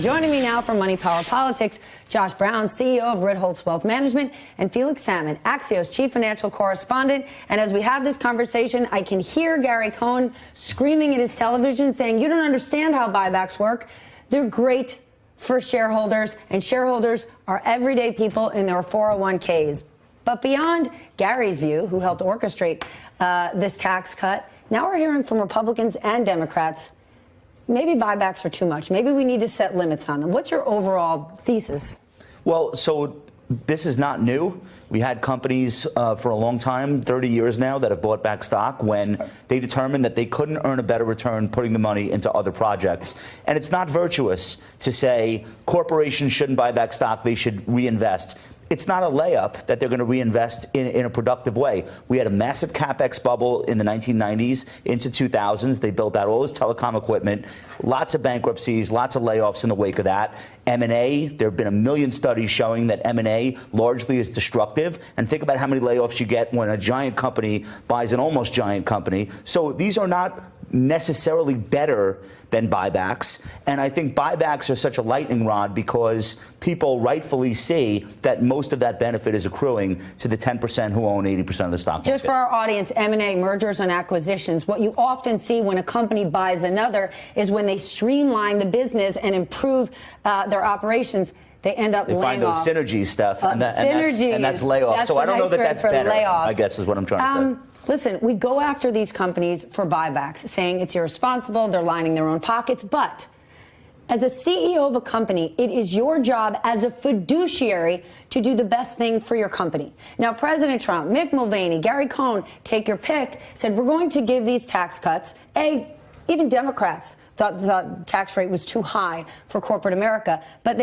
Joining me now from Money Power Politics, Josh Brown, CEO of Ritholtz Wealth Management, and Felix Salmon, Axios chief financial correspondent. And as we have this conversation, I can hear Gary Cohn screaming at his television saying, you don't understand how buybacks work. They're great for shareholders, and shareholders are everyday people in their 401ks. But beyond Gary's view, who helped orchestrate this tax cut, now we're hearing from Republicans and Democrats, maybe buybacks are too much. Maybe we need to set limits on them. What's your overall thesis? Well, so this is not new. We had companies for a long time, 30 years now, that have bought back stock when they determined that they couldn't earn a better return putting the money into other projects. And it's not virtuous to say corporations shouldn't buy back stock, they should reinvest. It's not a layup that they're going to reinvest in a productive way. We had a massive CapEx bubble in the 1990s into 2000s. They built out all this telecom equipment, lots of bankruptcies, lots of layoffs in the wake of that. M&A, there have been a million studies showing that M&A largely is destructive. And think about how many layoffs you get when a giant company buys an almost giant company. So these are not necessarily better than buybacks. And I think buybacks are such a lightning rod because people rightfully see that most of that benefit is accruing to the 10% who own 80% of the stock market. Just for our audience, M&A, mergers and acquisitions, what you often see when a company buys another is when they streamline the business and improve their operations, they end up laying off. They find those synergy stuff, and that's layoffs. That's so I don't know that that's better, layoffs. I guess is what I'm trying to say. Listen, we go after these companies for buybacks, saying it's irresponsible, they're lining their own pockets. But as a CEO of a company, it is your job as a fiduciary to do the best thing for your company. Now, President Trump, Mick Mulvaney, Gary Cohn, take your pick, said we're going to give these tax cuts. Even Democrats thought the tax rate was too high for corporate America. But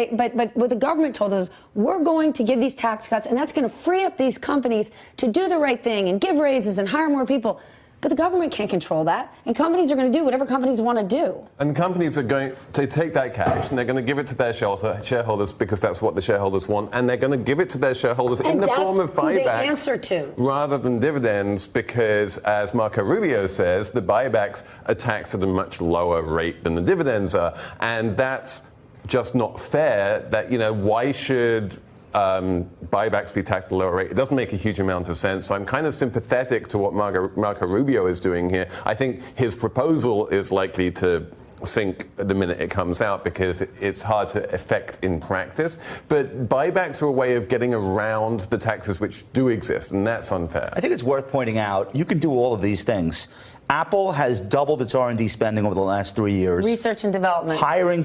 what the government told us, we're going to give these tax cuts, and that's going to free up these companies to do the right thing and give raises and hire more people. But the government can't control that, and companies are going to do whatever companies want to do. And companies are going to take that cash and they're going to give it to their shareholders because that's what the shareholders want, and they're going to give it to their shareholders in the form of buybacks, who they answer to, rather than dividends, because, as Marco Rubio says, the buybacks are taxed at a much lower rate than the dividends are, and that's just not fair. That, why should buybacks be taxed at a lower rate? It doesn't make a huge amount of sense. So I'm kind of sympathetic to what Marco Rubio is doing here. I think his proposal is likely to sink the minute it comes out because it's hard to effect in practice. But buybacks are a way of getting around the taxes which do exist, and that's unfair. I think it's worth pointing out you can do all of these things. Apple has doubled its R&D spending over the last 3 years. Research and development. Hiring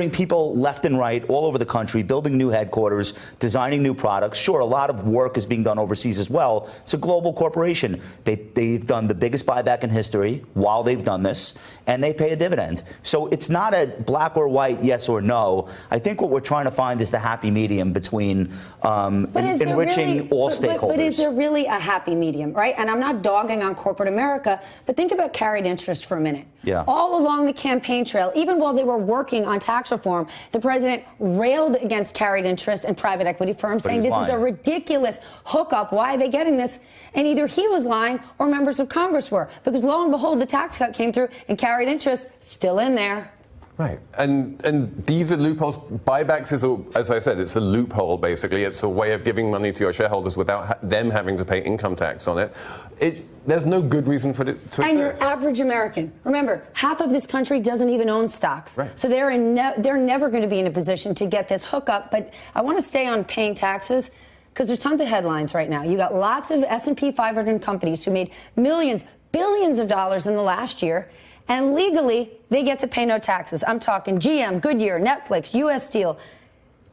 people left and right all over the country, building new headquarters, designing new products. Sure, a lot of work is being done overseas as well. It's a global corporation. They've done the biggest buyback in history while they've done this, and they pay a dividend. So it's not a black or white, yes or no. I think what we're trying to find is the happy medium between enriching all stakeholders. But is there really a happy medium, right? And I'm not dogging on corporate America, but think about carried interest for a minute. Yeah. All along the campaign trail, even while they were working on tax reform, the president railed against carried interest and private equity firms, saying this is a ridiculous hookup. Why are they getting this? And either he was lying or members of Congress were, because lo and behold, the tax cut came through and carried interest still in there. Right. And these are loopholes. Buybacks is, as I said, it's a loophole, basically. It's a way of giving money to your shareholders without them having to pay income tax on it. There's no good reason for it to exist. And your average American, remember, half of this country doesn't even own stocks. Right. So they're never going to be in a position to get this hookup. But I want to stay on paying taxes, because there's tons of headlines right now. You got lots of S&P 500 companies who made millions, billions of dollars in the last year. And legally, they get to pay no taxes. I'm talking GM, Goodyear, Netflix, U.S. Steel.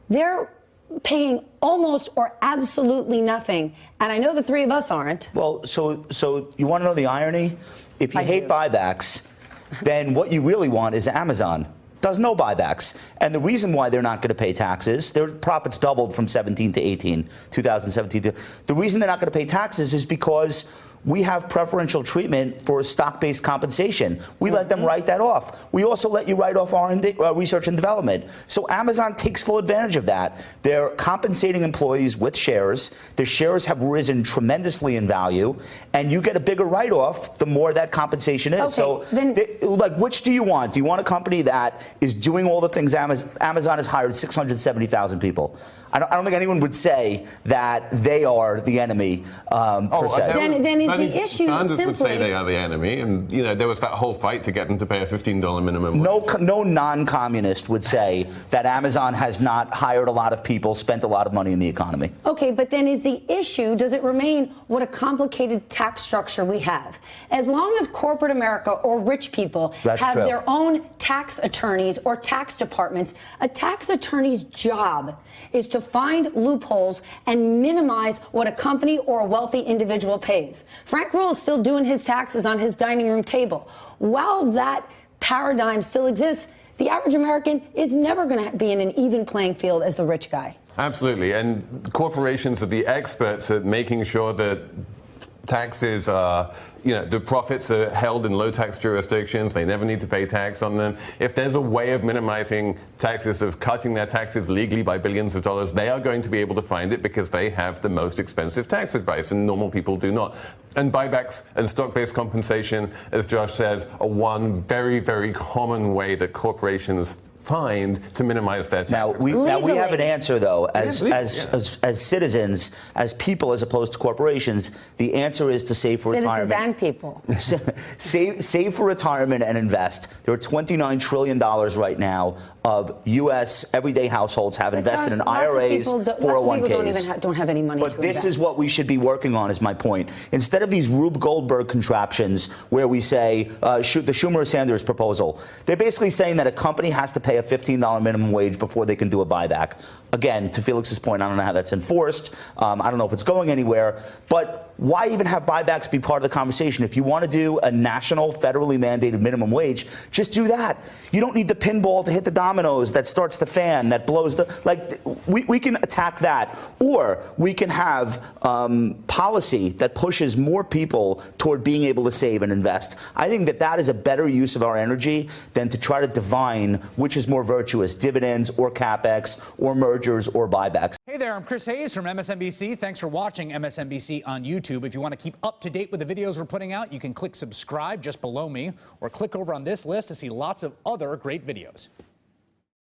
They're paying almost or absolutely nothing. And I know the three of us aren't. Well, so you want to know the irony? If you hate buybacks, then what you really want is Amazon. Does no buybacks. And the reason why they're not going to pay taxes, their profits doubled from 17 to 18, 2017. The reason they're not going to pay taxes is because we have preferential treatment for stock-based compensation. We let them write that off. We also let you write off R&D, research and development. So Amazon takes full advantage of that. They're compensating employees with shares. The shares have risen tremendously in value, and you get a bigger write-off the more that compensation is. Okay, so, like, which do you want? Do you want a company that is doing all the things Amazon has hired 670,000 people? I don't think anyone would say that they are the enemy per se. Then is the issue Sanders simply would say they are the enemy, and there was that whole fight to get them to pay a $15 minimum wage. No non-communist would say that Amazon has not hired a lot of people, spent a lot of money in the economy. Okay, but then is the issue, does it remain what a complicated tax structure we have? As long as corporate America or rich people have their own tax attorneys or tax departments, a tax attorney's job is to find loopholes and minimize what a company or a wealthy individual pays. Frank Rule is still doing his taxes on his dining room table. While that paradigm still exists, the average American is never going to be in an even playing field as the rich guy. Absolutely. And corporations are the experts at making sure that taxes are, the profits are held in low tax jurisdictions. They never need to pay tax on them. If there's a way of minimizing taxes, of cutting their taxes legally by billions of dollars, they are going to be able to find it because they have the most expensive tax advice, and normal people do not. And buybacks and stock-based compensation, as Josh says, are one very, very common way that corporations find to minimize their taxes. Now we have an answer, though, as citizens, as people, as opposed to corporations. The answer is to save for retirement. Citizens and people. Save for retirement and invest. There are $29 trillion right now of U.S. everyday households have invested in IRAs, 401ks. Don't have any money to invest. But this is what we should be working on, is my point. Instead of these Rube Goldberg contraptions where we say the Schumer-Sanders proposal, they're basically saying that a company has to pay a $15 minimum wage before they can do a buyback. Again, to Felix's point, I don't know how that's enforced. I don't know if it's going anywhere. But why even have buybacks be part of the conversation? If you want to do a national, federally mandated minimum wage, just do that. You don't need the pinball to hit the dominoes that starts the fan, that blows the... Like, we can attack that. Or we can have policy that pushes more people toward being able to save and invest. I think that that is a better use of our energy than to try to divine which is more virtuous, dividends or CapEx or mergers or buybacks. Hey there, I'm Chris Hayes from MSNBC. Thanks for watching MSNBC on YouTube. If you want to keep up to date with the videos we're putting out, you can click subscribe just below me or click over on this list to see lots of other great videos.